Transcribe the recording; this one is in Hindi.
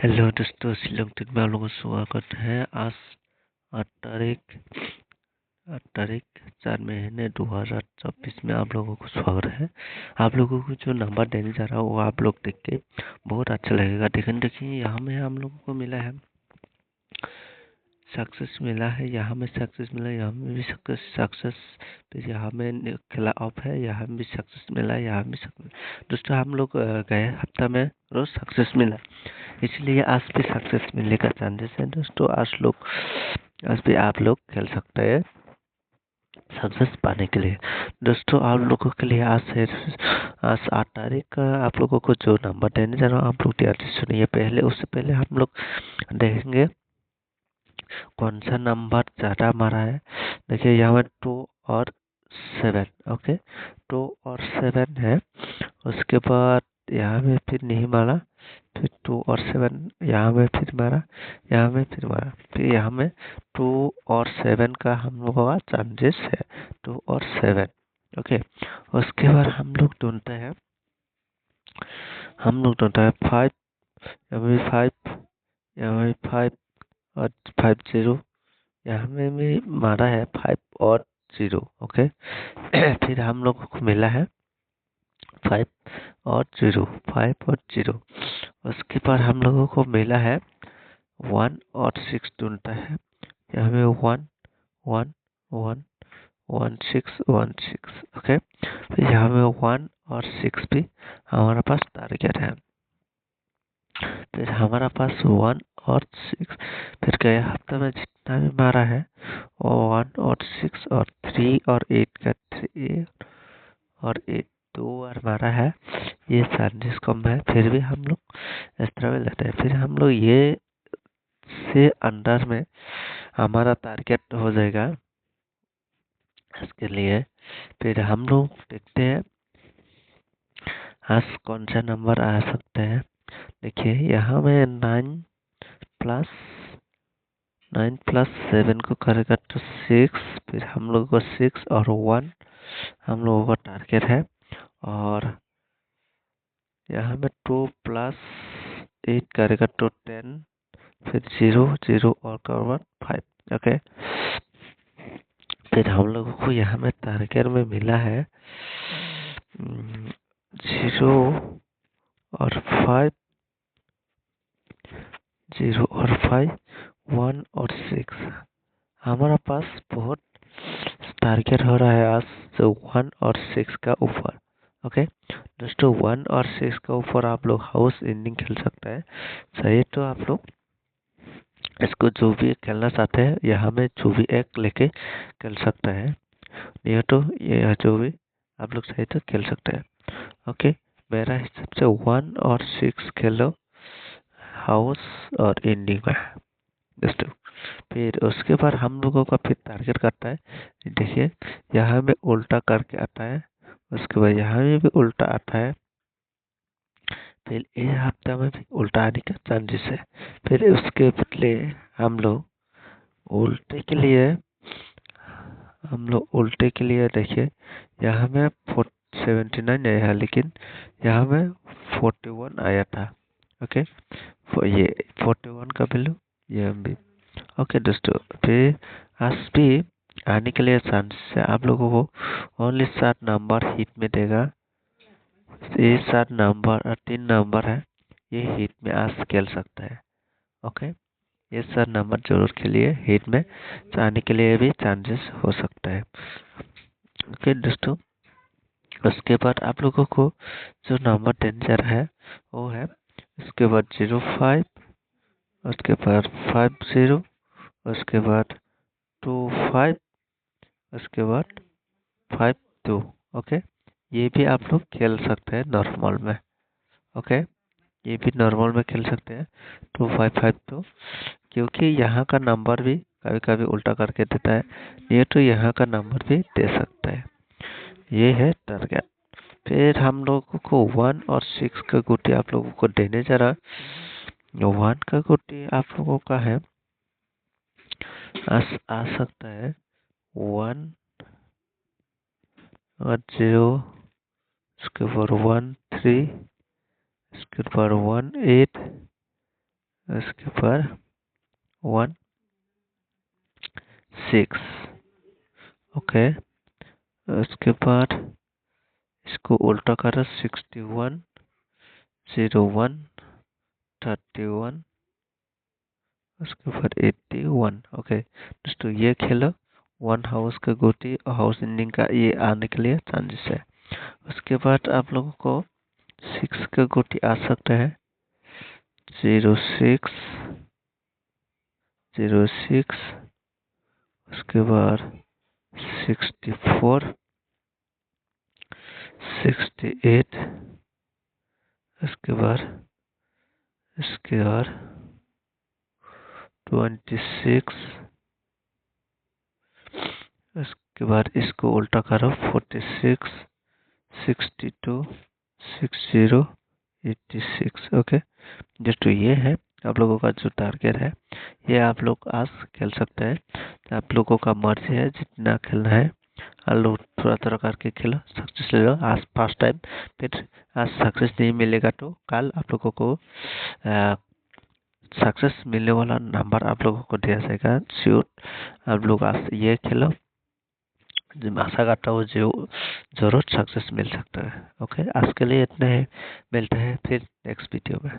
हेलो दोस्तों, शिलोंग ट्रिप में आप लोगों का स्वागत है। आज 8 तारीख 4 महीने 2024 में आप लोगों को स्वागत है। आप लोगों को जो नंबर देने जा रहा हूँ वो आप लोग देख के बहुत अच्छा लगेगा। देखिए यहाँ में हम लोगों को मिला है सक्सेस, मिला है यहाँ में सक्सेस मिला है, यहाँ में भी सक्सेस। फिर यहाँ में खेला ऑफ है, यहाँ में भी सक्सेस मिला है, यहाँ में सक्सेस। दोस्तों हम लोग गए हफ्ता में रोज सक्सेस मिला, इसलिए आज भी सक्सेस मिलने का चांसेस है। दोस्तों आज भी आप लोग खेल सकते हैं सक्सेस पाने के लिए। दोस्तों आप लोगों के लिए आज 8 तारीख का आप लोगों को जो नंबर देने जा रहा हूँ आप लोग ध्यान से सुनिए। उससे पहले हम लोग देखेंगे कौन सा नंबर ज़्यादा मारा है। देखिए यहाँ में 2 और 7, ओके 2 और 7 है। उसके बाद यहाँ में फिर नहीं मारा, फिर 2 और 7 यहाँ में फिर मारा, यहाँ में फिर मारा, फिर यहाँ में 2 और 7 का हम लोगों का चांसेस है 2 और 7, ओके। उसके बाद हम लोग ढूंढते हैं 5, यहाँ में 5, यहाँ में 5 और 5 0, यहाँ में भी मारा है 5 और 0, ओके। फिर हम लोगों को मिला है 5 और 0, 5 और 0। उसके बाद हम लोगों को मिला है 1 और 6 ढूंढता है। यहाँ में 1 1 1 1 6 1 6, ओके। फिर यहाँ में 1 और 6 भी हमारे पास टारगेट है। फिर हमारा पास 1 और 6, फिर गए हफ्ते में जितना भी मारा है वो 1 और 6 और 3 और 8 का 3 और 8 2 बार मारा है। ये चांसेस कम है, फिर भी हम लोग इस तरह में लेते हैं। फिर हम लोग ये से अंदर में हमारा टारगेट हो जाएगा इसके लिए। फिर हम लोग देखते हैं आज कौन सा नंबर आ सकते हैं। देखिए यहाँ में 9 प्लस 7 को करेगा तो 6, फिर हम लोगों को 6 और 1 हम लोगों का टारगेट है। और यहाँ में 2 प्लस 8 करेगा तो 10, फिर 0 0 और करवा 5, ओके। फिर हम लोगों को यहाँ में टारगेट में मिला है 0 और 5, 0 और 5, 1 और 6। हमारा पास बहुत टारगेट हो रहा है आज तो 1 और 6 का ऊपर, ओके। दोस्तों 1 और 6 का ऊपर आप लोग हाउस एंडिंग खेल सकते हैं। सही, तो आप लोग इसको जो भी खेलना चाहते हैं यहाँ में जो भी एक लेके खेल सकते हैं, नहीं तो ये जो भी आप लोग सही तो खेल सकते हैं, ओके। मेरा हिसाब से 1 और 6 खेलो हाउस और एंडिंग में दोस्तों। फिर उसके बाद हम लोगों का फिर टारगेट करता है। देखिए यहाँ में उल्टा करके आता है, उसके बाद यहाँ में भी उल्टा आता है, फिर इस हफ्ता में भी उल्टा आने का चांसेस है। फिर उसके बदले हम लोग उल्टे के लिए देखिए यहाँ में 79 आया है, लेकिन यहाँ में 41 आया था, ओके। ये 41 का वैल्यू ये भी, ओके दोस्तों। फिर आज भी आने के लिए चांसेस है। आप लोगों को ओनली 7 नंबर हिट में देगा। ये 7 नंबर और 3 नंबर है, ये हिट में आज खेल सकता है, ओके। ये 7 नंबर जरूर खेलिए, हिट में आने के लिए भी चांसेस हो सकता है, ओके दोस्तों। उसके बाद आप लोगों को जो नंबर देने जा रहा है वो है, उसके बाद 05, उसके बाद 50, उसके बाद 25, उसके बाद 52, ओके। ये भी आप लोग खेल सकते हैं नॉर्मल में, ओके। ये भी नॉर्मल में खेल सकते हैं 2552, क्योंकि यहाँ का नंबर भी कभी कभी उल्टा करके देता है, ये तो यहाँ का नंबर भी दे सकता है। ये है टारगेट। फिर हम लोगों को 1 और 6 का गुटी आप लोगों को देने जा रहा। 1 का गुटी आप लोगों का है आ सकता है 1 और 0, उसके बाद 1 3, उसके बाद 1 8, उसके बाद 1 6। ओके, उसके बाद इसको उल्टा करो 61 01 31, उसके बाद 81। ओके दोस्तों, ये खेलो 1 हाउस का गोटी हाउस एंडिंग का ये आने के लिए चांसेस है। उसके बाद आप लोगों को 6 का गोटी आ सकता है 06 06, उसके बाद 64 68, उसके बाद 26, उसके बाद इसको उल्टा करो 46 62 60 86। ओके दोस्तों, ये है आप लोगों का जो टारगेट है, ये आप लोग आज खेल सकते हैं। तो आप लोगों का मर्जी है जितना खेलना है, आप लोग थोड़ा थोड़ा करके खेलो, सक्सेस ले लो आज फर्स्ट टाइम। फिर आज सक्सेस नहीं मिलेगा तो कल आप लोगों को सक्सेस मिलने वाला नंबर आप लोगों को दिया जाएगा श्योर। आप लोग आज ये खेलो, जो आशा करता हूँ जो जरूर सक्सेस मिल सकता है। ओके, आज के लिए इतना है, मिलते हैं फिर नेक्स्ट वीडियो में।